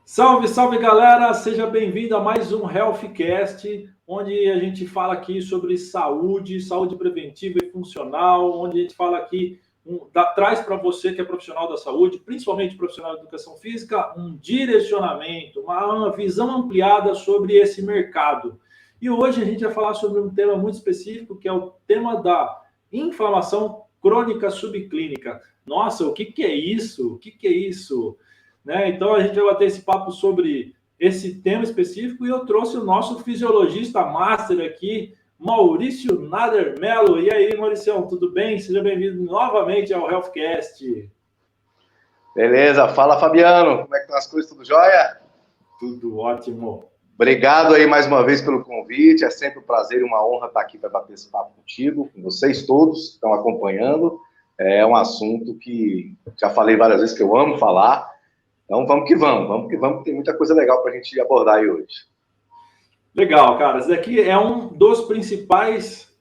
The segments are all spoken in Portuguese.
Salve, salve galera! Seja bem-vindo a mais um Healthcast, onde a gente fala aqui sobre saúde, saúde preventiva e funcional, onde a gente fala aqui, traz para você que é profissional da saúde, principalmente profissional da educação física, um direcionamento, uma visão ampliada sobre esse mercado. E hoje a gente vai falar sobre um tema muito específico, que é o tema da inflamação crônica subclínica. Nossa, o que é isso? O que é isso? Né? Então, a gente vai bater esse papo sobre esse tema específico e eu trouxe o nosso fisiologista master aqui, Maurício Nader Mello. E aí, Mauricião, tudo bem? Seja bem-vindo novamente ao Healthcast. Beleza, fala Fabiano, como é que estão as coisas, tudo jóia? Tudo ótimo. Obrigado aí mais uma vez pelo convite, é sempre um prazer e uma honra estar aqui para bater esse papo contigo, com vocês todos que estão acompanhando. É um assunto que já falei várias vezes que eu amo falar. Então vamos que vamos, tem muita coisa legal para a gente abordar aí hoje. Legal, cara. Esse daqui é um dos principais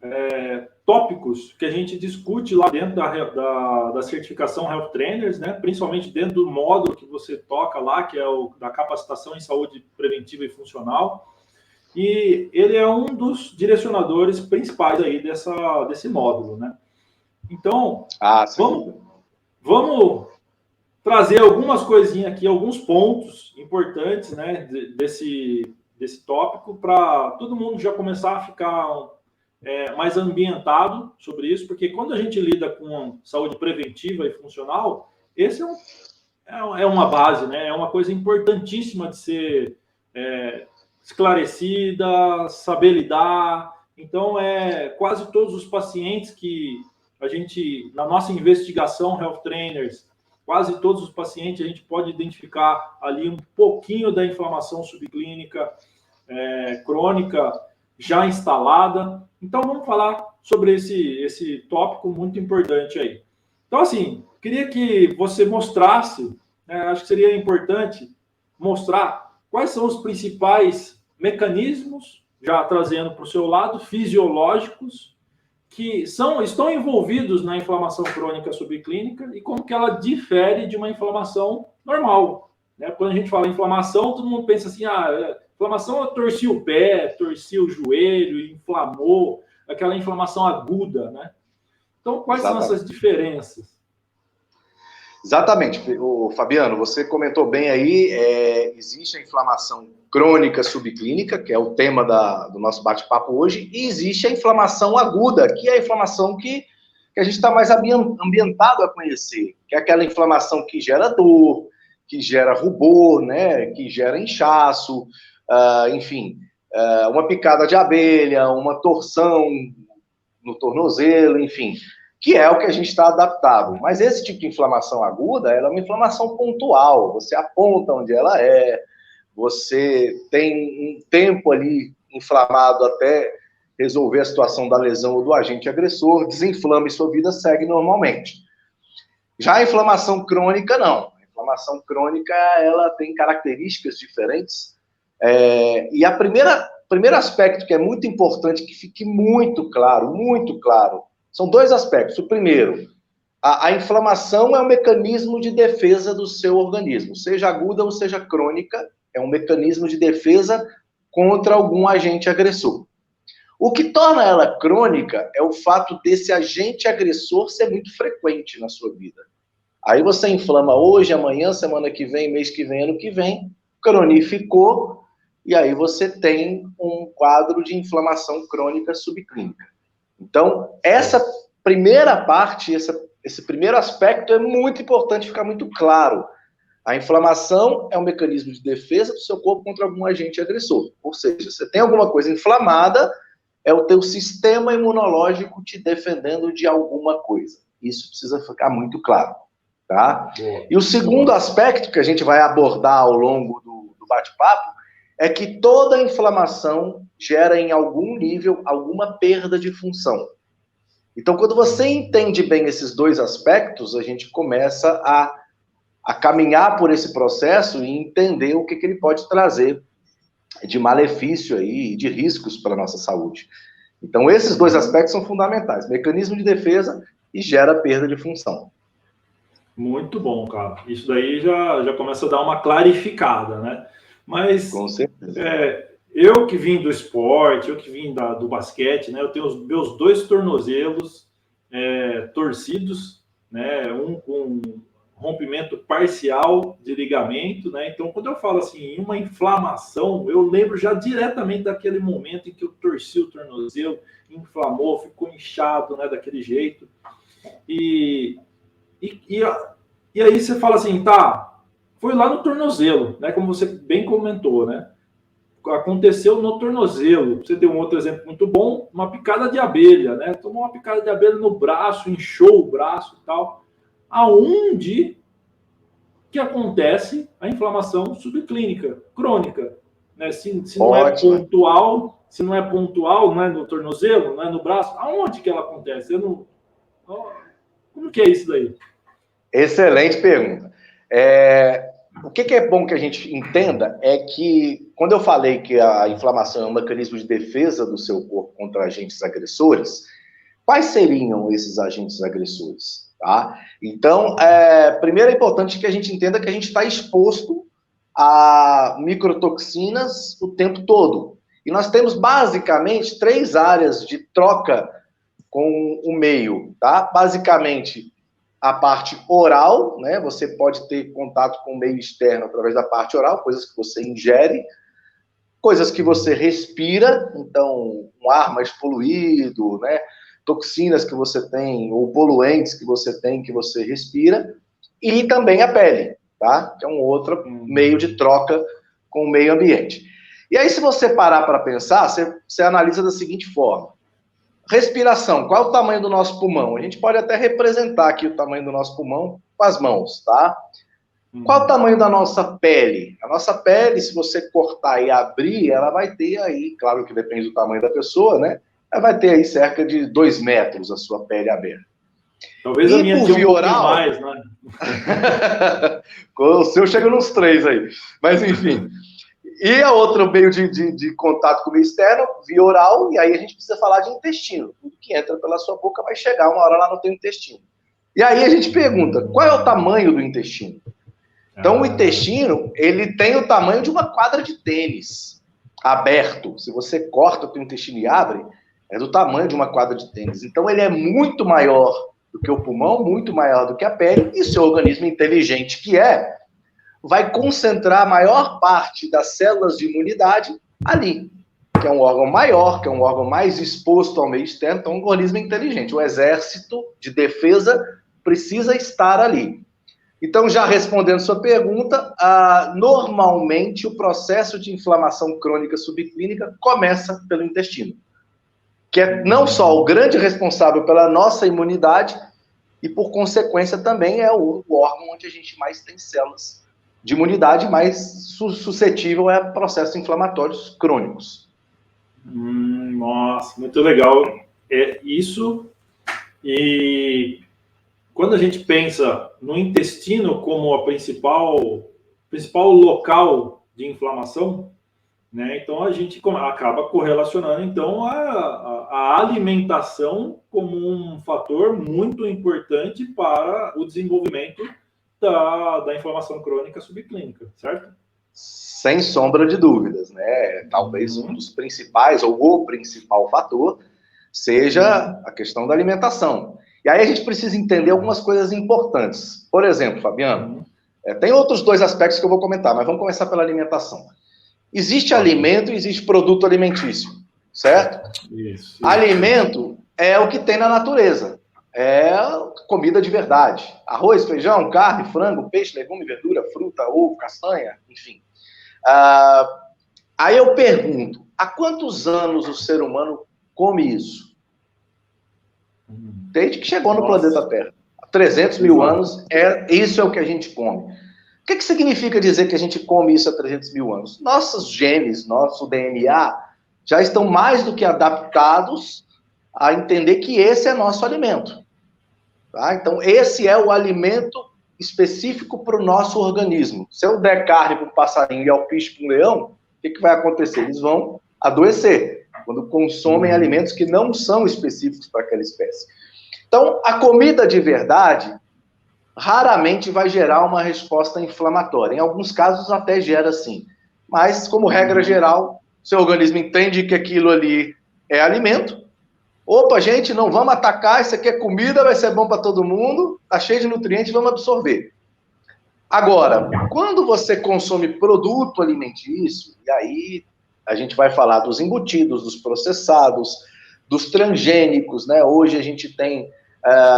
tópicos que a gente discute lá dentro da certificação Health Trainers, né? Principalmente dentro do módulo que você toca lá, que é o da capacitação em saúde preventiva e funcional. E ele é um dos direcionadores principais aí desse módulo, né? Então, vamos trazer algumas coisinhas aqui, alguns pontos importantes, né, desse tópico, para todo mundo já começar a ficar mais ambientado sobre isso, porque quando a gente lida com saúde preventiva e funcional, esse é uma base, né, é uma coisa importantíssima de ser esclarecida, saber lidar. Então, quase todos os pacientes que a gente, na nossa investigação Health Trainers, quase todos os pacientes a gente pode identificar ali um pouquinho da inflamação subclínica crônica já instalada. Então, vamos falar sobre esse tópico muito importante aí. Então, assim, queria que você mostrasse, acho que seria importante mostrar quais são os principais mecanismos, já trazendo para o seu lado, fisiológicos, que estão envolvidos na inflamação crônica subclínica e como que ela difere de uma inflamação normal. Né? Quando a gente fala inflamação, todo mundo pensa assim, inflamação eu torci o pé, torci o joelho, inflamou, aquela inflamação aguda, né? Então, quais são essas diferenças? Exatamente, Fabiano, você comentou bem aí, existe a inflamação crônica subclínica, que é o tema do nosso bate-papo hoje, e existe a inflamação aguda, que é a inflamação que a gente está mais ambientado a conhecer, que é aquela inflamação que gera dor, que gera rubor, né, que gera inchaço, enfim, uma picada de abelha, uma torção no tornozelo, enfim, que é o que a gente está adaptado. Mas esse tipo de inflamação aguda, ela é uma inflamação pontual, você aponta onde ela você tem um tempo ali inflamado até resolver a situação da lesão ou do agente agressor, desinflama e sua vida segue normalmente. Já a inflamação crônica, não. A inflamação crônica, ela tem características diferentes. E o primeiro aspecto que é muito importante, que fique muito claro, são dois aspectos. O primeiro, a inflamação é um mecanismo de defesa do seu organismo, seja aguda ou seja crônica, é um mecanismo de defesa contra algum agente agressor. O que torna ela crônica é o fato desse agente agressor ser muito frequente na sua vida. Aí você inflama hoje, amanhã, semana que vem, mês que vem, ano que vem, cronificou, e aí você tem um quadro de inflamação crônica subclínica. Então, essa primeira parte, esse primeiro aspecto é muito importante ficar muito claro. A inflamação é um mecanismo de defesa do seu corpo contra algum agente agressor. Ou seja, você tem alguma coisa inflamada, é o teu sistema imunológico te defendendo de alguma coisa. Isso precisa ficar muito claro. Tá? E o segundo aspecto que a gente vai abordar ao longo do bate-papo é que toda inflamação gera em algum nível alguma perda de função. Então, quando você entende bem esses dois aspectos, a gente começa a caminhar por esse processo e entender o que ele pode trazer de malefício aí, de riscos para a nossa saúde. Então, esses dois aspectos são fundamentais. Mecanismo de defesa e gera perda de função. Muito bom, cara. Isso daí já começa a dar uma clarificada, né? Mas Com certeza. eu que vim do esporte, eu que vim do basquete, né? Eu tenho os meus dois tornozelos torcidos, né? Um com rompimento parcial de ligamento, né? Então, quando eu falo assim, uma inflamação, eu lembro já diretamente daquele momento em que eu torci o tornozelo, inflamou, ficou inchado, né? Daquele jeito. E, e, e, e aí você fala assim, tá, foi lá no tornozelo, né? Como você bem comentou, né? Aconteceu no tornozelo. Você deu um outro exemplo muito bom, uma picada de abelha, né? Tomou uma picada de abelha no braço, inchou o braço e tal. Aonde que acontece a inflamação subclínica, crônica, né? Se não é Ótimo. pontual, se não é pontual, não é no tornozelo, não é no braço, aonde que ela acontece? Como que é isso daí? Excelente pergunta. O que é bom que a gente entenda é que, quando eu falei que a inflamação é um mecanismo de defesa do seu corpo contra agentes agressores, quais seriam esses agentes agressores? Tá? Então, primeiro é importante que a gente entenda que a gente está exposto a microtoxinas o tempo todo. E nós temos, basicamente, 3 áreas de troca com o meio. Tá? Basicamente, a parte oral, né? Você pode ter contato com o meio externo através da parte oral, coisas que você ingere, coisas que você respira, então um ar mais poluído, né? Toxinas que você tem, ou poluentes que você respira, e também a pele, tá? Que é um outro meio de troca com o meio ambiente. E aí, se você parar para pensar, você analisa da seguinte forma: respiração, qual é o tamanho do nosso pulmão? A gente pode até representar aqui o tamanho do nosso pulmão com as mãos, tá? Qual é o tamanho da nossa pele? A nossa pele, se você cortar e abrir, ela vai ter aí, claro que depende do tamanho da pessoa, né? Ela vai ter aí cerca de 2 metros a sua pele aberta. Talvez a E minha por tinha um via pouquinho oral, mais, né? o seu chega nos 3 aí. Mas enfim. E a outra meio de contato com o meio externo, via oral, e aí a gente precisa falar de intestino. Tudo que entra pela sua boca vai chegar uma hora lá no teu intestino. E aí a gente pergunta, qual é o tamanho do intestino? Então, o intestino, ele tem o tamanho de uma quadra de tênis, aberto. Se você corta o teu intestino e abre, é do tamanho de uma quadra de tênis. Então, ele é muito maior do que o pulmão, muito maior do que a pele, e seu organismo inteligente que vai concentrar a maior parte das células de imunidade ali, que é um órgão maior, que é um órgão mais exposto ao meio externo, então um organismo inteligente. O exército de defesa precisa estar ali. Então, já respondendo sua pergunta, normalmente o processo de inflamação crônica subclínica começa pelo intestino, que é não só o grande responsável pela nossa imunidade, e por consequência também é o órgão onde a gente mais tem células de imunidade, mais suscetível a processos inflamatórios crônicos. Nossa, muito legal. É isso. E quando a gente pensa no intestino como a principal local de inflamação, né? Então a gente acaba correlacionando então a alimentação como um fator muito importante para o desenvolvimento da inflamação crônica subclínica, certo? Sem sombra de dúvidas, né? Talvez um dos principais, ou o principal fator, seja a questão da alimentação. E aí a gente precisa entender algumas coisas importantes. Por exemplo, Fabiano, tem outros 2 aspectos que eu vou comentar, mas vamos começar pela alimentação. Existe alimento e existe produto alimentício, certo? Isso. Alimento é o que tem na natureza. É comida de verdade. Arroz, feijão, carne, frango, peixe, legume, verdura, fruta, ovo, castanha, enfim. Aí eu pergunto, há quantos anos o ser humano come isso? Desde que chegou no planeta Terra. Há 300 mil anos, isso é o que a gente come. O que significa dizer que a gente come isso há 300 mil anos? Nossos genes, nosso DNA, já estão mais do que adaptados a entender que esse é nosso alimento. Tá? Então, esse é o alimento específico para o nosso organismo. Se eu der carne para um passarinho e alpiste para um leão, o que vai acontecer? Eles vão adoecer quando consomem alimentos que não são específicos para aquela espécie. Então, a comida de verdade raramente vai gerar uma resposta inflamatória. Em alguns casos até gera sim. Mas, como regra geral, seu organismo entende que aquilo ali é alimento. Opa, gente, não vamos atacar, isso aqui é comida, vai ser bom para todo mundo, tá cheio de nutrientes, vamos absorver. Agora, quando você consome produto alimentício, e aí a gente vai falar dos embutidos, dos processados, dos transgênicos, né? Hoje a gente tem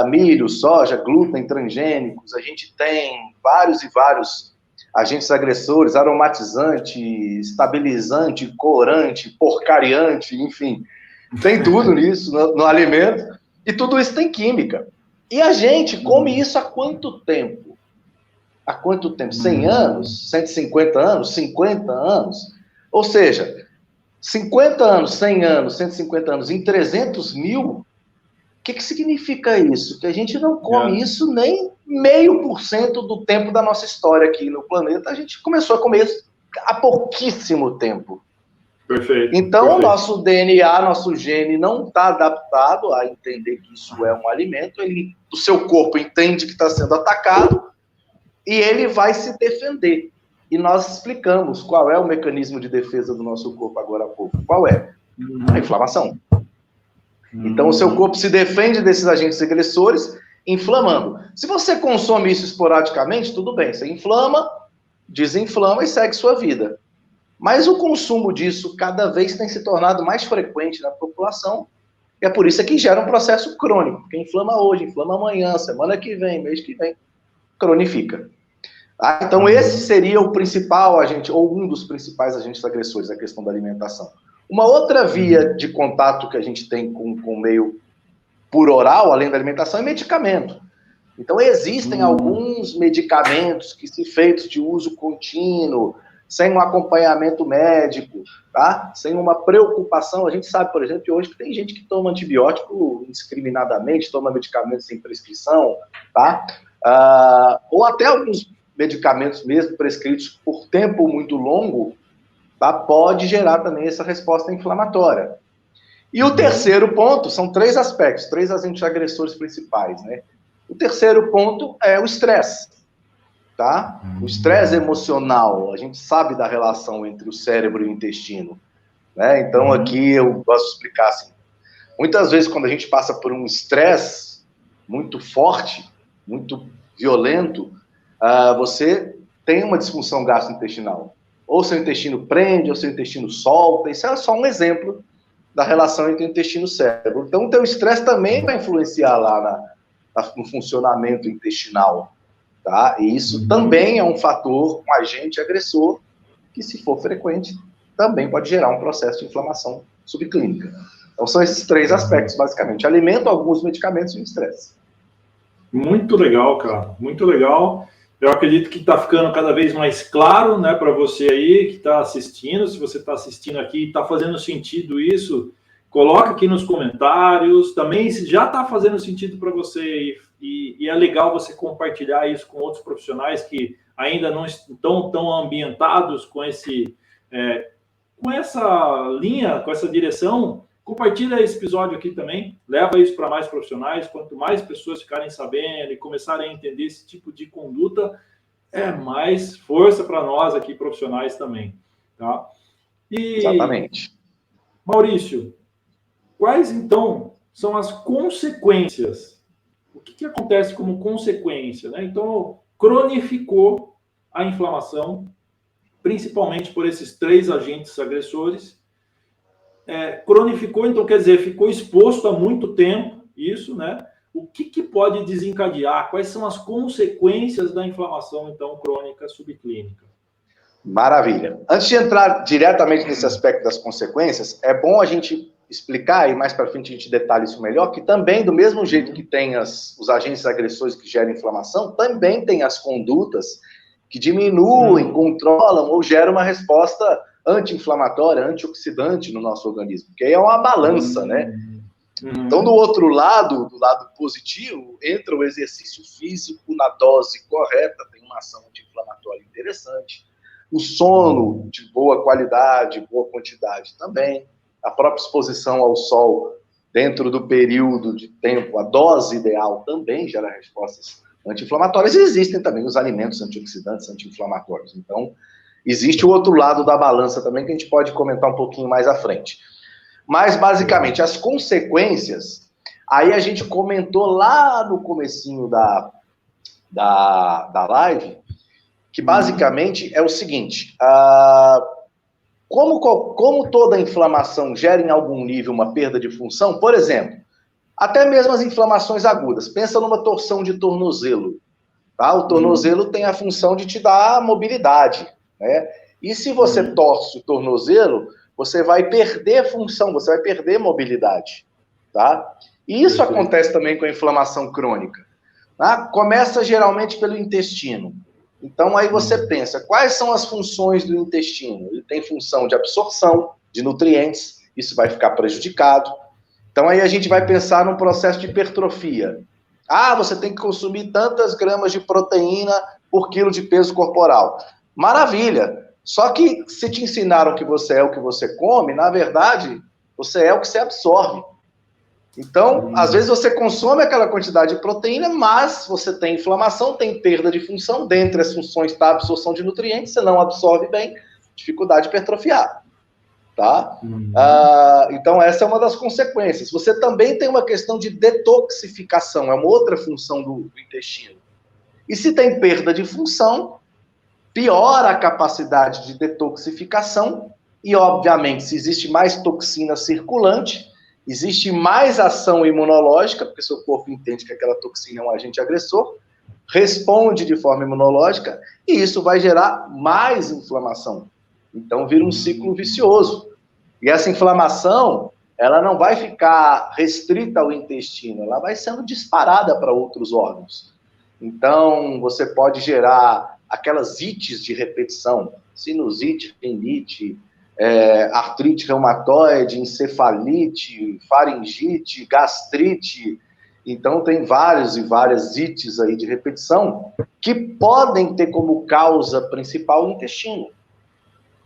milho, soja, glúten transgênicos, a gente tem vários e vários agentes agressores, aromatizante, estabilizante, corante, porcariante, enfim, tem tudo nisso no alimento, e tudo isso tem química. E a gente come isso há quanto tempo? Há quanto tempo? 100 anos? 150 anos? 50 anos? Ou seja, 50 anos, 100 anos, 150 anos em 300 mil, o que significa isso? Que a gente não come isso nem 0,5% do tempo da nossa história aqui no planeta. A gente começou a comer isso há pouquíssimo tempo. Perfeito. Então, perfeito. Nosso DNA, nosso gene não está adaptado a entender que isso é um alimento. O seu corpo entende que está sendo atacado e ele vai se defender. E nós explicamos qual é o mecanismo de defesa do nosso corpo agora há pouco. Qual é? A inflamação. Então, o seu corpo se defende desses agentes agressores, inflamando. Se você consome isso esporadicamente, tudo bem. Você inflama, desinflama e segue sua vida. Mas o consumo disso cada vez tem se tornado mais frequente na população. E é por isso que gera um processo crônico. Porque inflama hoje, inflama amanhã, semana que vem, mês que vem. Cronifica. Então, esse seria o principal agente, ou um dos principais agentes agressores, a questão da alimentação. Uma outra via de contato que a gente tem com o meio por oral, além da alimentação, é medicamento. Então, existem alguns medicamentos que, se feitos de uso contínuo, sem um acompanhamento médico, tá? Sem uma preocupação, a gente sabe, por exemplo, que hoje tem gente que toma antibiótico indiscriminadamente, toma medicamentos sem prescrição, tá? Ou até alguns medicamentos mesmo prescritos por tempo muito longo, tá? Pode gerar também essa resposta inflamatória. E o terceiro ponto, são 3 aspectos, 3 agentes agressores principais, né? O terceiro ponto é o estresse, tá? O estresse emocional, a gente sabe da relação entre o cérebro e o intestino, né? Então aqui eu posso explicar assim, muitas vezes quando a gente passa por um estresse muito forte, muito violento, você tem uma disfunção gastrointestinal. Ou seu intestino prende, ou seu intestino solta. Isso é só um exemplo da relação entre o intestino e o cérebro. Então, o teu estresse também vai influenciar lá no funcionamento intestinal. Tá? E isso também é um fator, um agente agressor, que, se for frequente, também pode gerar um processo de inflamação subclínica. Então, são esses 3 aspectos, basicamente. Alimento, alguns medicamentos e o estresse. Muito legal, cara. Muito legal. Eu acredito que está ficando cada vez mais claro, né, para você aí que está assistindo. Se você está assistindo aqui e está fazendo sentido isso, coloca aqui nos comentários. Também, se já está fazendo sentido para você e é legal você compartilhar isso com outros profissionais que ainda não estão tão ambientados com com essa linha, com essa direção. Compartilha esse episódio aqui também, leva isso para mais profissionais. Quanto mais pessoas ficarem sabendo e começarem a entender esse tipo de conduta, é mais força para nós aqui, profissionais também. Tá? Exatamente. Maurício, quais então são as consequências? O que acontece como consequência? Né? Então, cronificou a inflamação, principalmente por esses 3 agentes agressores. Cronificou, então quer dizer, ficou exposto há muito tempo, isso, né? O que pode desencadear? Quais são as consequências da inflamação, então, crônica subclínica? Maravilha. Antes de entrar diretamente nesse aspecto das consequências, é bom a gente explicar, e mais para frente a gente detalha isso melhor, que também, do mesmo jeito que tem os agentes agressores que geram inflamação, também tem as condutas que diminuem, controlam ou geram uma resposta anti-inflamatória, antioxidante no nosso organismo, que aí é uma balança, né? Então, do outro lado, do lado positivo, entra o exercício físico na dose correta, tem uma ação anti-inflamatória interessante, o sono de boa qualidade, boa quantidade também, a própria exposição ao sol dentro do período de tempo, a dose ideal também gera respostas anti-inflamatórias, e existem também os alimentos antioxidantes, anti-inflamatórios. Então, existe o outro lado da balança também, que a gente pode comentar um pouquinho mais à frente. Mas, basicamente, as consequências, aí a gente comentou lá no comecinho da live, que basicamente é o seguinte, como toda inflamação gera em algum nível uma perda de função, por exemplo, até mesmo as inflamações agudas, pensa numa torção de tornozelo, tá? O tornozelo tem a função de te dar mobilidade, né? E se você torce o tornozelo, você vai perder função, você vai perder mobilidade, tá? E isso acontece também com a inflamação crônica, tá? Começa geralmente pelo intestino. Então aí você pensa, quais são as funções do intestino? Ele tem função de absorção de nutrientes, isso vai ficar prejudicado. Então aí a gente vai pensar num processo de hipertrofia. Ah, você tem que consumir tantas gramas de proteína por quilo de peso corporal. Maravilha! Só que se te ensinaram que você é o que você come, na verdade, você é o que você absorve. Então, às vezes você consome aquela quantidade de proteína, mas você tem inflamação, tem perda de função, dentre as funções está a absorção de nutrientes, você não absorve bem, dificuldade de hipertrofiar. Tá? Então, essa é uma das consequências. Você também tem uma questão de detoxificação, é uma outra função do intestino. E se tem perda de função, piora a capacidade de detoxificação e, obviamente, se existe mais toxina circulante, existe mais ação imunológica, porque seu corpo entende que aquela toxina é um agente agressor, responde de forma imunológica e isso vai gerar mais inflamação. Então, vira um ciclo vicioso. E essa inflamação, ela não vai ficar restrita ao intestino, ela vai sendo disparada para outros órgãos. Então, você pode gerar aquelas ites de repetição, sinusite, rinite, artrite reumatoide, encefalite, faringite, gastrite. Então, tem vários e várias ites aí de repetição que podem ter como causa principal o intestino.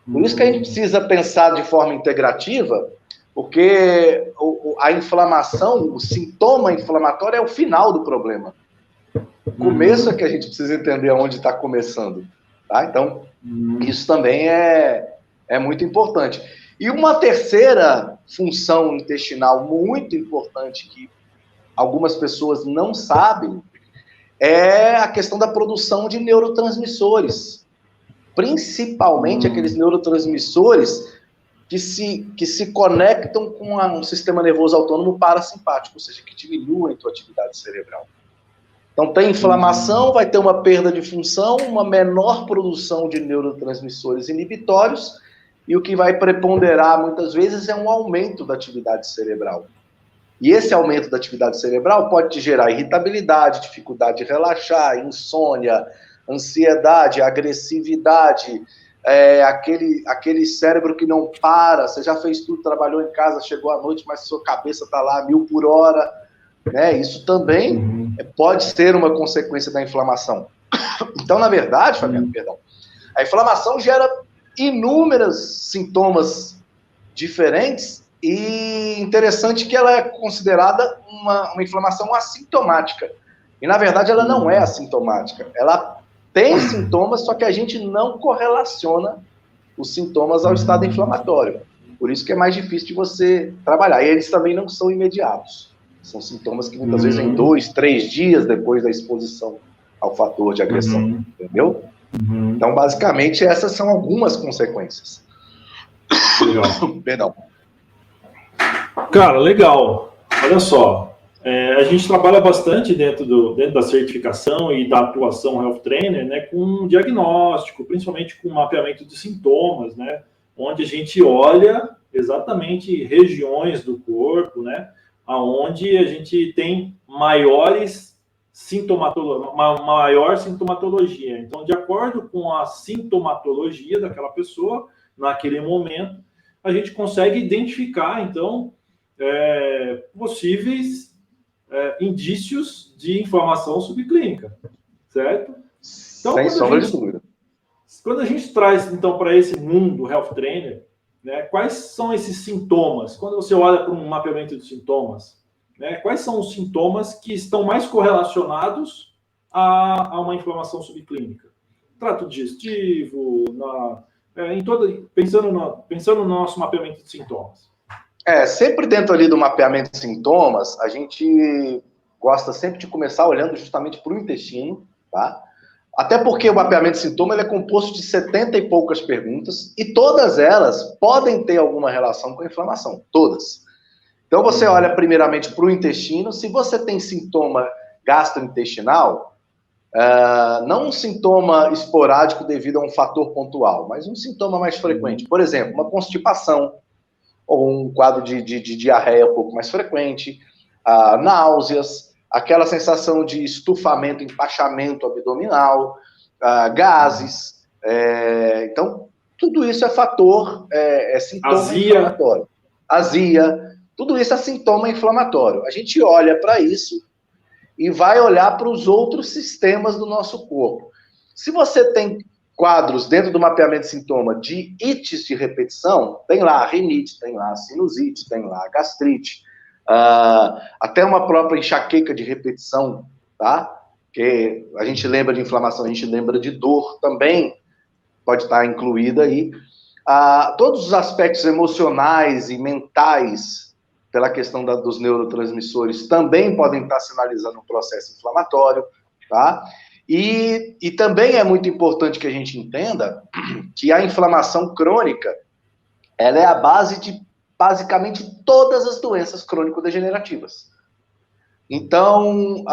Por isso que a gente precisa pensar de forma integrativa, porque a inflamação, o sintoma inflamatório é o final do problema. O começo é que a gente precisa entender onde está começando. Tá? Então, isso também é muito importante. E uma terceira função intestinal muito importante que algumas pessoas não sabem é a questão da produção de neurotransmissores. Principalmente aqueles neurotransmissores que se conectam com um sistema nervoso autônomo parasimpático, ou seja, que diminuem a tua atividade cerebral. Então, tem inflamação, vai ter uma perda de função, uma menor produção de neurotransmissores inibitórios, e o que vai preponderar, muitas vezes, é um aumento da atividade cerebral. E esse aumento da atividade cerebral pode te gerar irritabilidade, dificuldade de relaxar, insônia, ansiedade, agressividade, aquele cérebro que não para, você já fez tudo, trabalhou em casa, chegou à noite, mas sua cabeça está lá a 1000 por hora, né? Isso também pode ser uma consequência da inflamação. Então, na verdade, Fabiano, a inflamação gera inúmeros sintomas diferentes e interessante que ela é considerada uma inflamação assintomática. E, na verdade, ela não é assintomática. Ela tem sintomas, só que a gente não correlaciona os sintomas ao estado inflamatório. Por isso que é mais difícil de você trabalhar. E eles também não são imediatos. São sintomas que muitas vezes em 2, 3 dias depois da exposição ao fator de agressão. Entendeu? Então, basicamente, essas são algumas consequências. Legal. Perdão. Cara, legal. Olha só. A gente trabalha bastante dentro da certificação e da atuação Health Trainer, né, com diagnóstico, principalmente com mapeamento de sintomas, né, onde a gente olha exatamente regiões do corpo, né, aonde a gente tem maior sintomatologia. Então, de acordo com a sintomatologia daquela pessoa, naquele momento, a gente consegue identificar, então, possíveis indícios de inflamação subclínica, certo? Então, sem sombra de dúvida. Quando a gente traz, então, para esse mundo Health Trainer, né, quais são esses sintomas? Quando você olha para um mapeamento de sintomas, né, quais são os sintomas que estão mais correlacionados a uma inflamação subclínica. Trato digestivo, pensando no nosso mapeamento de sintomas. Sempre dentro ali do mapeamento de sintomas, a gente gosta sempre de começar olhando justamente para o intestino, tá? Até porque o mapeamento de sintoma ele é composto de 70 e poucas perguntas, e todas elas podem ter alguma relação com a inflamação, todas. Então você olha primeiramente para o intestino, se você tem sintoma gastrointestinal, não um sintoma esporádico devido a um fator pontual, mas um sintoma mais frequente. Por exemplo, uma constipação, ou um quadro de diarreia um pouco mais frequente, náuseas, aquela sensação de estufamento, empachamento abdominal, gases. Então, tudo isso é fator, sintoma inflamatório. Azia, tudo isso é sintoma inflamatório. A gente olha para isso e vai olhar para os outros sistemas do nosso corpo. Se você tem quadros dentro do mapeamento de sintoma de ites de repetição, tem lá a rinite, tem lá a sinusite, tem lá a gastrite, até uma própria enxaqueca de repetição, tá? Que a gente lembra de inflamação, a gente lembra de dor também, pode estar incluída aí. Todos os aspectos emocionais e mentais, pela questão dos neurotransmissores, também podem estar sinalizando um processo inflamatório, tá? E também é muito importante que a gente entenda que a inflamação crônica, ela é a base de basicamente todas as doenças crônico-degenerativas. Então,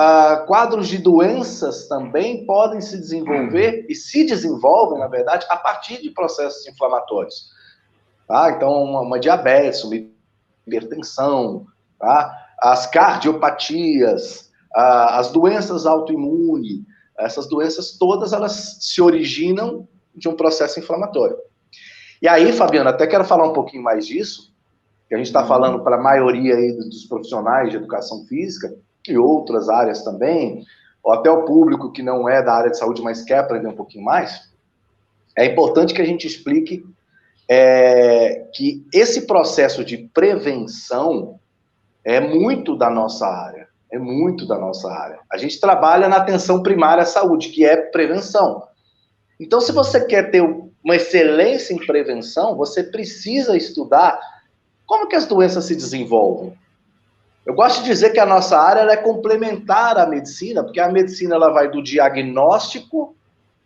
quadros de doenças também podem se desenvolver, e se desenvolvem, na verdade, a partir de processos inflamatórios. Tá? Então, uma diabetes, uma hipertensão, tá? As cardiopatias, as doenças autoimunes, essas doenças todas, elas se originam de um processo inflamatório. E aí, Fabiano, até quero falar um pouquinho mais disso, que a gente está falando para a maioria aí dos profissionais de educação física, e outras áreas também, ou até o público que não é da área de saúde, mas quer aprender um pouquinho mais. É importante que a gente explique que esse processo de prevenção é muito da nossa área. É muito da nossa área. A gente trabalha na atenção primária à saúde, que é prevenção. Então, se você quer ter uma excelência em prevenção, você precisa estudar como que as doenças se desenvolvem. Eu gosto de dizer que a nossa área ela é complementar à medicina, porque a medicina ela vai do diagnóstico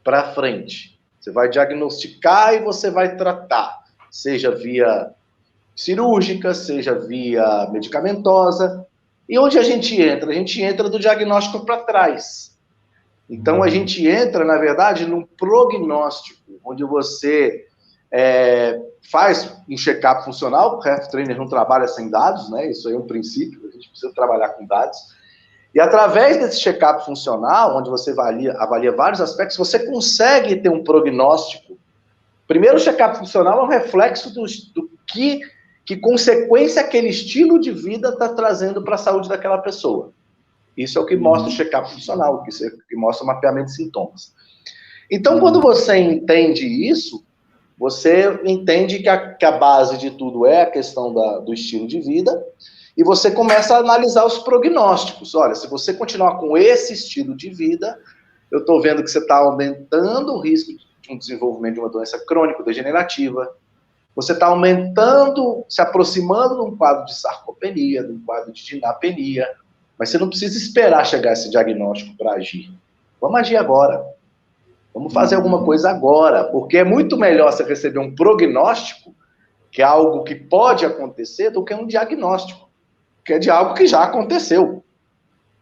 para frente. Você vai diagnosticar e você vai tratar, seja via cirúrgica, seja via medicamentosa. E onde a gente entra? A gente entra do diagnóstico para trás. Então, a gente entra, na verdade, num prognóstico, onde você faz um check-up funcional. O health trainer não trabalha sem dados, né? Isso aí é um princípio, a gente precisa trabalhar com dados. E através desse check-up funcional, onde você avalia vários aspectos, você consegue ter um prognóstico. Primeiro, o check-up funcional é um reflexo do que consequência aquele estilo de vida está trazendo para a saúde daquela pessoa. Isso é o que mostra o check-up funcional, que mostra o mapeamento de sintomas. Então, quando você entende isso, você entende que a base de tudo é a questão do estilo de vida, e você começa a analisar os prognósticos. Olha, se você continuar com esse estilo de vida, eu estou vendo que você está aumentando o risco de um desenvolvimento de uma doença crônico-degenerativa, você está aumentando, se aproximando de um quadro de sarcopenia, de um quadro de dinapenia, mas você não precisa esperar chegar a esse diagnóstico para agir. Vamos agir agora. Vamos fazer alguma coisa agora, porque é muito melhor você receber um prognóstico, que é algo que pode acontecer, do que um diagnóstico, que é de algo que já aconteceu.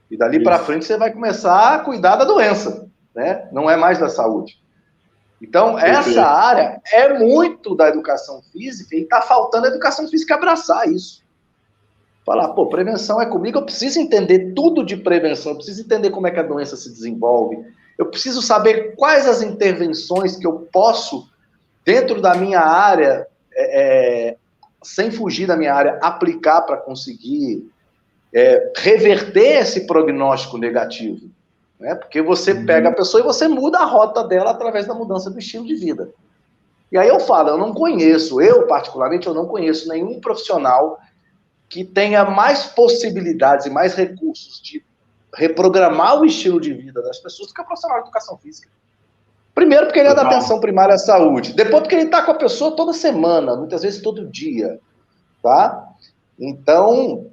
E dali para frente você vai começar a cuidar da doença, né? Não é mais da saúde. Então, essa área é muito da educação física, e está faltando a educação física abraçar isso. Falar, prevenção é comigo, eu preciso entender tudo de prevenção, eu preciso entender como é que a doença se desenvolve, eu preciso saber quais as intervenções que eu posso, dentro da minha área, sem fugir da minha área, aplicar para conseguir reverter esse prognóstico negativo. Né? Porque você pega a pessoa e você muda a rota dela através da mudança do estilo de vida. E aí eu falo, eu particularmente, eu não conheço nenhum profissional que tenha mais possibilidades e mais recursos de reprogramar o estilo de vida das pessoas do que o profissional de educação física. Primeiro, porque ele é da atenção primária à saúde. Depois, porque ele está com a pessoa toda semana, muitas vezes todo dia. Tá? Então,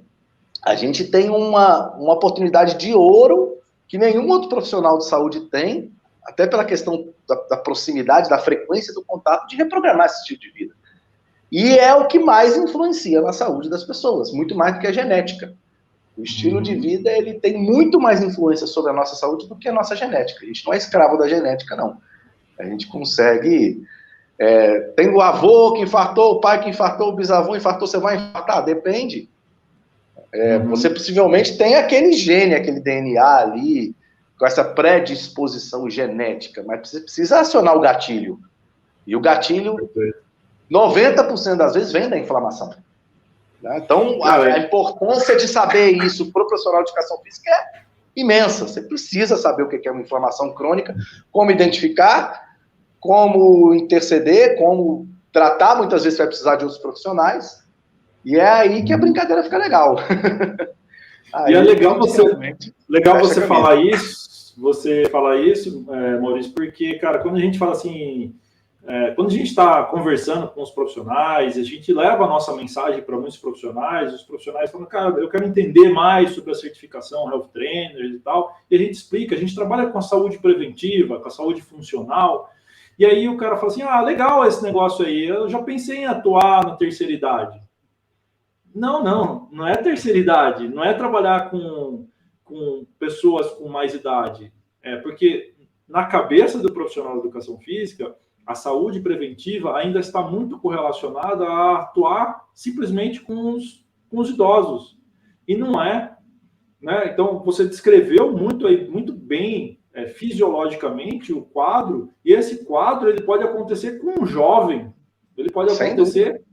a gente tem uma oportunidade de ouro que nenhum outro profissional de saúde tem, até pela questão da proximidade, da frequência do contato, de reprogramar esse estilo de vida. E é o que mais influencia na saúde das pessoas, muito mais do que a genética. O estilo de vida, ele tem muito mais influência sobre a nossa saúde do que a nossa genética. A gente não é escravo da genética, não. A gente consegue... tem o avô que infartou, o pai que infartou, o bisavô infartou, você vai infartar? Depende. Você possivelmente tem aquele gene, aquele DNA ali, com essa predisposição genética, mas você precisa acionar o gatilho. E o gatilho, 90% das vezes, vem da inflamação. Né? Então, a importância de saber isso para o profissional de educação física é imensa. Você precisa saber o que é uma inflamação crônica, como identificar, como interceder, como tratar. Muitas vezes você vai precisar de outros profissionais. E é aí que a brincadeira fica legal. E é legal você falar isso, Maurício, porque, cara, quando a gente fala assim, quando a gente está conversando com os profissionais, a gente leva a nossa mensagem para muitos profissionais, os profissionais falam, cara, eu quero entender mais sobre a certificação Health Trainer e tal, e a gente explica, a gente trabalha com a saúde preventiva, com a saúde funcional, e aí o cara fala assim, legal esse negócio aí, eu já pensei em atuar na terceira idade. Não é terceira idade, não é trabalhar com pessoas com mais idade. Porque na cabeça do profissional de educação física, a saúde preventiva ainda está muito correlacionada a atuar simplesmente com os idosos. E não é. Né? Então, você descreveu muito bem fisiologicamente o quadro, e esse quadro ele pode acontecer com um jovem, ele pode acontecer...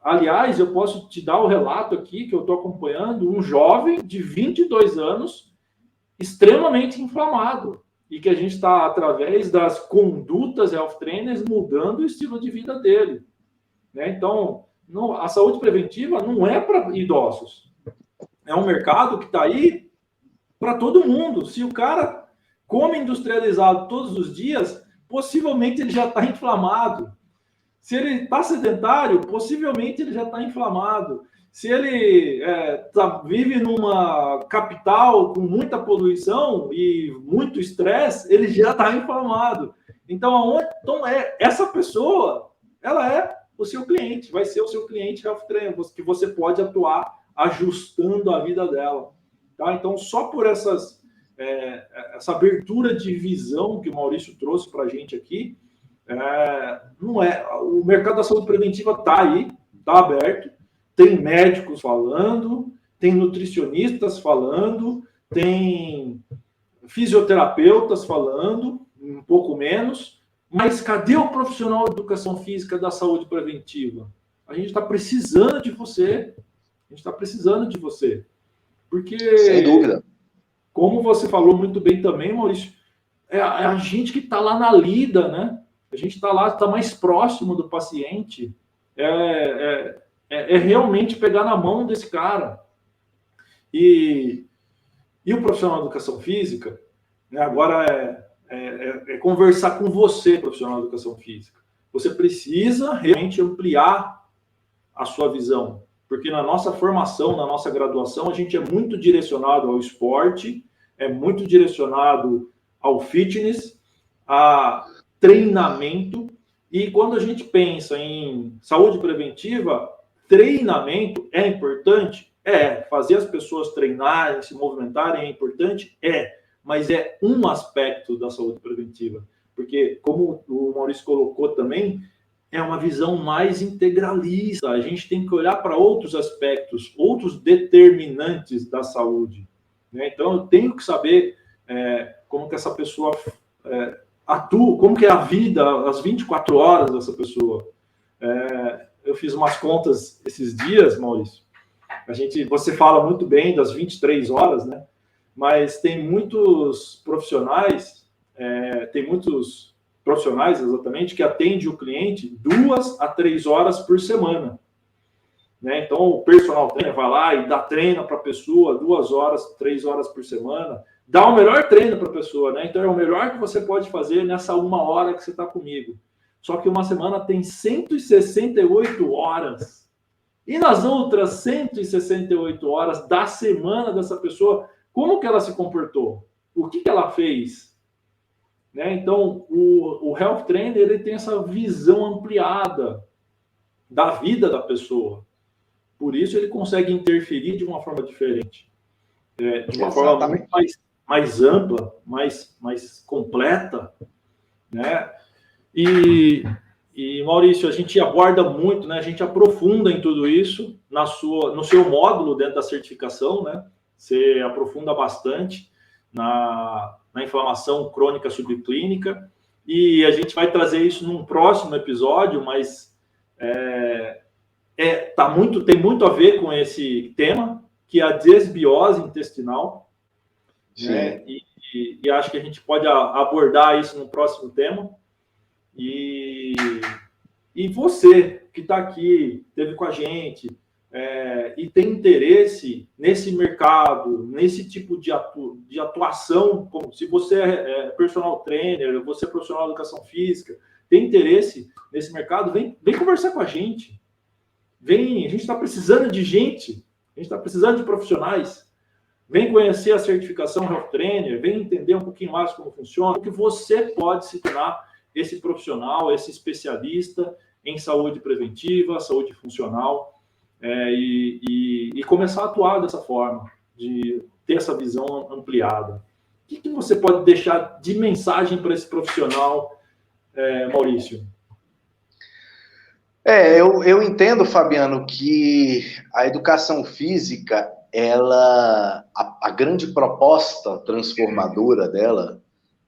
Aliás, eu posso te dar o relato aqui, que eu estou acompanhando, um jovem de 22 anos, extremamente inflamado, e que a gente está, através das condutas health trainers, mudando o estilo de vida dele. Né? Então, a saúde preventiva não é para idosos. É um mercado que está aí para todo mundo. Se o cara come industrializado todos os dias, possivelmente ele já está inflamado. Se ele está sedentário, possivelmente ele já está inflamado. Se ele vive numa capital com muita poluição e muito estresse, ele já está inflamado. Então, essa pessoa, ela é o seu cliente, vai ser o seu cliente health trainer, que você pode atuar ajustando a vida dela. Tá? Então, só por essa abertura de visão que o Maurício trouxe para a gente aqui, o mercado da saúde preventiva está aí, está aberto, tem médicos falando, tem nutricionistas falando, tem fisioterapeutas falando, um pouco menos, mas cadê o profissional de educação física da saúde preventiva? A gente está precisando de você, porque, sem dúvida, como você falou muito bem também, Maurício, é a gente que está lá na lida, né? A gente está lá, está mais próximo do paciente, realmente pegar na mão desse cara. E o profissional de educação física, né, agora é conversar com você, profissional de educação física. Você precisa realmente ampliar a sua visão, porque na nossa formação, na nossa graduação, a gente é muito direcionado ao esporte, é muito direcionado ao fitness, a treinamento, e quando a gente pensa em saúde preventiva, treinamento é importante? Fazer as pessoas treinarem, se movimentarem é importante? Mas é um aspecto da saúde preventiva, porque, como o Maurício colocou também, é uma visão mais integralista, a gente tem que olhar para outros aspectos, outros determinantes da saúde. Né? Então, eu tenho que saber como que essa pessoa... atua, como que é a vida, as 24 horas dessa pessoa. Eu fiz umas contas esses dias, Maurício. Você fala muito bem das 23 horas, né? Mas tem muitos profissionais, exatamente, que atendem o cliente 2 a 3 horas por semana. né? Então, o personal trainer vai lá e dá treino para a pessoa 2 horas, 3 horas por semana, dá o melhor treino para a pessoa, né? Então, é o melhor que você pode fazer nessa 1 hora que você está comigo. Só que uma semana tem 168 horas. E nas outras 168 horas da semana dessa pessoa, como que ela se comportou? O que ela fez? Né? Então, o Health Trainer ele tem essa visão ampliada da vida da pessoa. Por isso, ele consegue interferir de uma forma diferente. De uma forma muito mais ampla, mais completa. Né? E Maurício, a gente aborda muito, né? A gente aprofunda em tudo isso no seu módulo dentro da certificação, né? Você aprofunda bastante na inflamação crônica subclínica, e a gente vai trazer isso num próximo episódio, mas tem muito a ver com esse tema, que é a desbiose intestinal, né? E acho que a gente pode abordar isso no próximo tema. E você que está aqui, esteve com a gente, e tem interesse nesse mercado, nesse tipo de atuação, como se você é personal trainer, você é profissional de educação física, tem interesse nesse mercado, vem conversar com a gente. A gente está precisando de gente, a gente está precisando de profissionais. Vem conhecer a certificação Health Trainer, vem entender um pouquinho mais como funciona, que você pode se tornar esse profissional, esse especialista em saúde preventiva, saúde funcional, e começar a atuar dessa forma, de ter essa visão ampliada. O que você pode deixar de mensagem para esse profissional, Maurício? Eu entendo, Fabiano, que a educação física, a grande proposta transformadora dela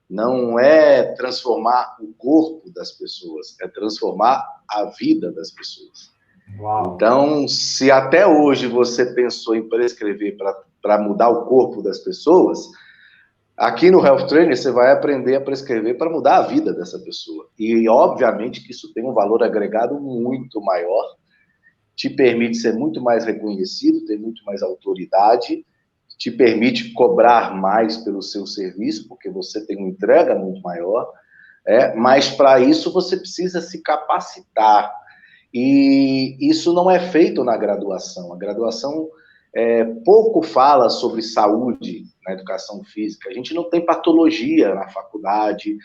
não é transformar o corpo das pessoas, é transformar a vida das pessoas. Uau. Então, se até hoje você pensou em prescrever para mudar o corpo das pessoas, aqui no Health Trainer você vai aprender a prescrever para mudar a vida dessa pessoa. E, obviamente, que isso tem um valor agregado muito maior, te permite ser muito mais reconhecido, ter muito mais autoridade, te permite cobrar mais pelo seu serviço, porque você tem uma entrega muito maior, mas para isso você precisa se capacitar. E isso não é feito na graduação. A graduação pouco fala sobre saúde na educação física. A gente não tem patologia na faculdade,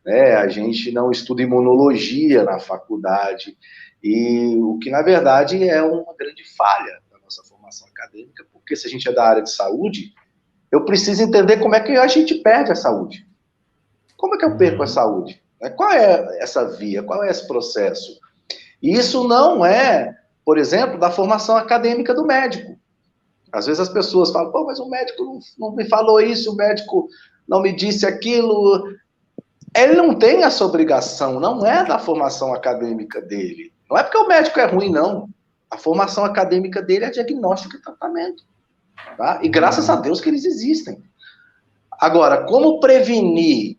né? A gente não estuda imunologia na faculdade, e o que, na verdade, é uma grande falha da nossa formação acadêmica, porque se a gente é da área de saúde, eu preciso entender como é que a gente perde a saúde. Como é que eu perco a saúde? Qual é essa via? Qual é esse processo? E isso não é, por exemplo, da formação acadêmica do médico. Às vezes as pessoas falam, pô, mas o médico não me falou isso, o médico não me disse aquilo. Ele não tem essa obrigação, não é da formação acadêmica dele. Não é porque o médico é ruim, não. A formação acadêmica dele é diagnóstico e tratamento. Tá? E graças a Deus que eles existem. Agora, como prevenir?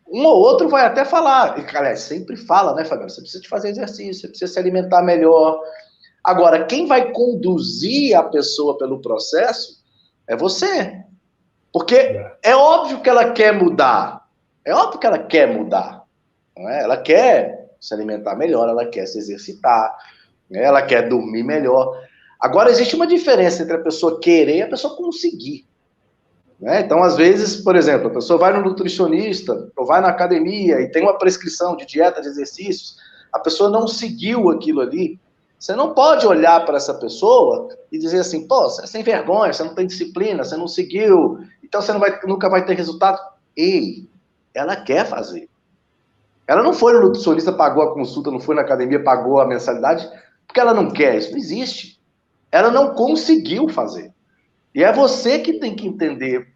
Um ou outro vai até falar, e, cara, sempre fala, né, Fabiano? Você precisa de fazer exercício, você precisa se alimentar melhor. Agora, quem vai conduzir a pessoa pelo processo é você. Porque é óbvio que ela quer mudar. É óbvio que ela quer mudar. Não é? Ela quer se alimentar melhor, ela quer se exercitar, né? Ela quer dormir melhor. Agora, existe uma diferença entre a pessoa querer e a pessoa conseguir. Né? Então, às vezes, por exemplo, a pessoa vai no nutricionista ou vai na academia e tem uma prescrição de dieta, de exercícios, a pessoa não seguiu aquilo ali. Você não pode olhar para essa pessoa e dizer assim, pô, você é sem vergonha, você não tem disciplina, você não seguiu, então você nunca vai ter resultado. Ei, ela quer fazer. Ela não foi no nutricionista, pagou a consulta, não foi na academia, pagou a mensalidade, porque ela não quer, isso não existe. Ela não conseguiu fazer. E é você que tem que entender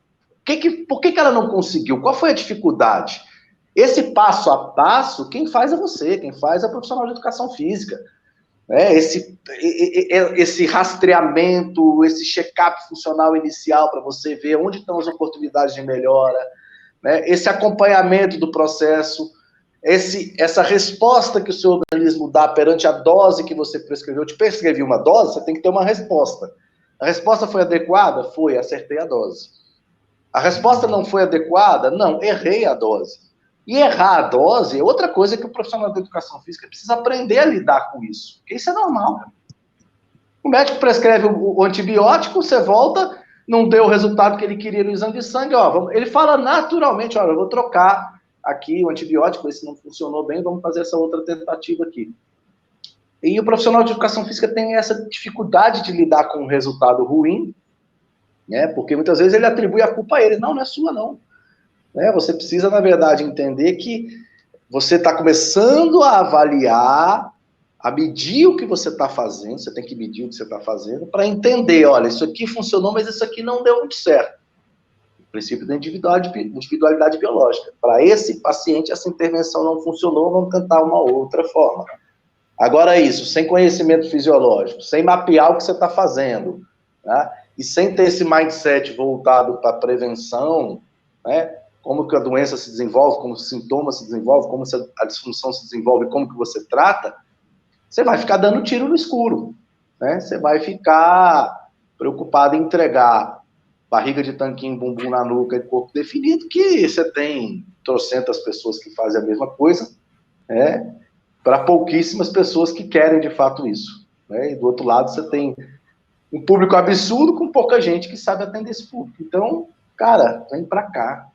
por que ela não conseguiu, qual foi a dificuldade. Esse passo a passo, quem faz é você, quem faz é o profissional de educação física. Esse rastreamento, esse check-up funcional inicial para você ver onde estão as oportunidades de melhora, né? Esse acompanhamento do processo. essa resposta que o seu organismo dá perante a dose que você prescreveu. Eu te prescrevi uma dose, você tem que ter uma resposta. A resposta foi adequada? Foi, acertei a dose. A resposta não foi adequada? Não, errei a dose. E errar a dose é outra coisa que o profissional da educação física precisa aprender a lidar com isso. Porque isso é normal, cara. O médico prescreve o antibiótico, você volta, não deu o resultado que ele queria no exame de sangue, ele fala naturalmente, eu vou trocar aqui o antibiótico, esse não funcionou bem, vamos fazer essa outra tentativa aqui. E o profissional de educação física tem essa dificuldade de lidar com um resultado ruim, né? Porque muitas vezes ele atribui a culpa a ele. Não é sua, não. Né? Você precisa, na verdade, entender que você está começando a avaliar, a medir o que você está fazendo, você tem que medir o que você está fazendo, para entender, olha, isso aqui funcionou, mas isso aqui não deu muito certo. O princípio da individualidade biológica. Para esse paciente, essa intervenção não funcionou, vamos tentar uma outra forma. Agora isso, sem conhecimento fisiológico, sem mapear o que você está fazendo, né? E sem ter esse mindset voltado para a prevenção, né? Como que a doença se desenvolve, como os sintomas se desenvolvem, como a disfunção se desenvolve, como que você trata, você vai ficar dando tiro no escuro, né? Você vai ficar preocupado em entregar barriga de tanquinho, bumbum na nuca e corpo definido, que você tem trocentas pessoas que fazem a mesma coisa, né? Para pouquíssimas pessoas que querem de fato isso, né? E do outro lado você tem um público absurdo com pouca gente que sabe atender esse público. Então, cara, vem para cá.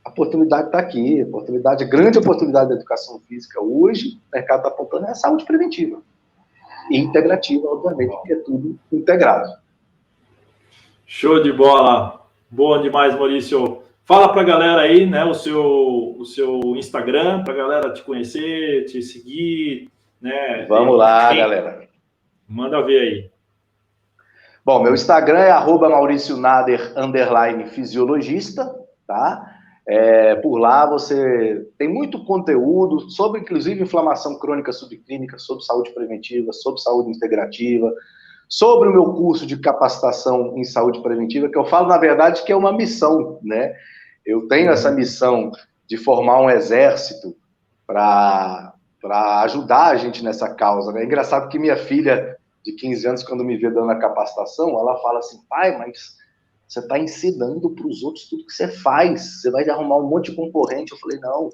A oportunidade está aqui, a grande oportunidade da educação física hoje, o mercado está apontando, é a saúde preventiva. E integrativa, obviamente, porque é tudo integrado. Show de bola. Bom demais, Maurício. Fala para a galera aí, né, o seu Instagram, para a galera te conhecer, te seguir, né? Vamos lá, galera. Manda ver aí. Bom, meu Instagram é @MauricioNader _fisiologista, tá? Por lá você tem muito conteúdo sobre, inclusive, inflamação crônica subclínica, sobre saúde preventiva, sobre saúde integrativa, sobre o meu curso de capacitação em saúde preventiva, que eu falo, na verdade, que é uma missão, né? Eu tenho essa missão de formar um exército para ajudar a gente nessa causa, né? É engraçado que minha filha, de 15 anos, quando me vê dando a capacitação, ela fala assim, pai, mas você está ensinando para os outros tudo que você faz, você vai arrumar um monte de concorrente. Eu falei, não,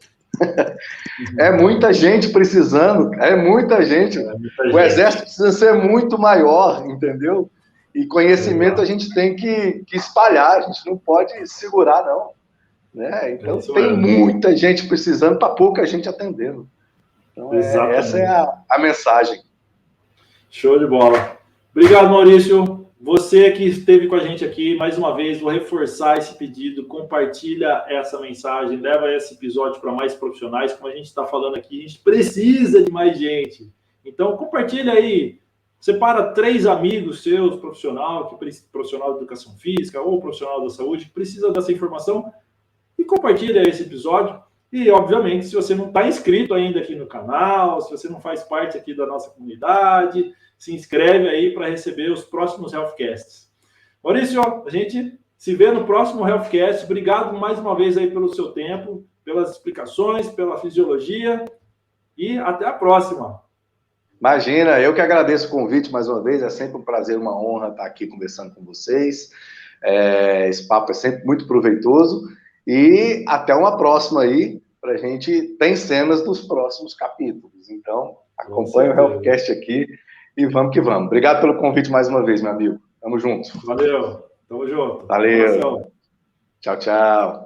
é muita gente precisando, é muita gente. O exército precisa ser muito maior, entendeu? E conhecimento a gente tem que espalhar, a gente não pode segurar, não. Né? Então, tem muita gente precisando para pouca gente atendendo. Então, essa é a mensagem. Show de bola. Obrigado, Maurício. Você que esteve com a gente aqui, mais uma vez, vou reforçar esse pedido, compartilha essa mensagem, leva esse episódio para mais profissionais. Como a gente está falando aqui, a gente precisa de mais gente. Então, compartilha aí. Separa 3 amigos seus, profissional de educação física ou profissional da saúde, que precisa dessa informação, e compartilha esse episódio. E, obviamente, se você não está inscrito ainda aqui no canal, se você não faz parte aqui da nossa comunidade, se inscreve aí para receber os próximos Healthcasts. Maurício, a gente se vê no próximo Healthcast. Obrigado mais uma vez aí pelo seu tempo, pelas explicações, pela fisiologia, e até a próxima. Imagina, eu que agradeço o convite mais uma vez, é sempre um prazer, uma honra estar aqui conversando com vocês. Esse papo é sempre muito proveitoso. E até uma próxima aí, para a gente ter cenas dos próximos capítulos. Então, acompanhe o Healthcast aqui e vamos que vamos. Obrigado pelo convite mais uma vez, meu amigo. Tamo junto. Valeu. Tamo junto. Valeu. Tchau, tchau.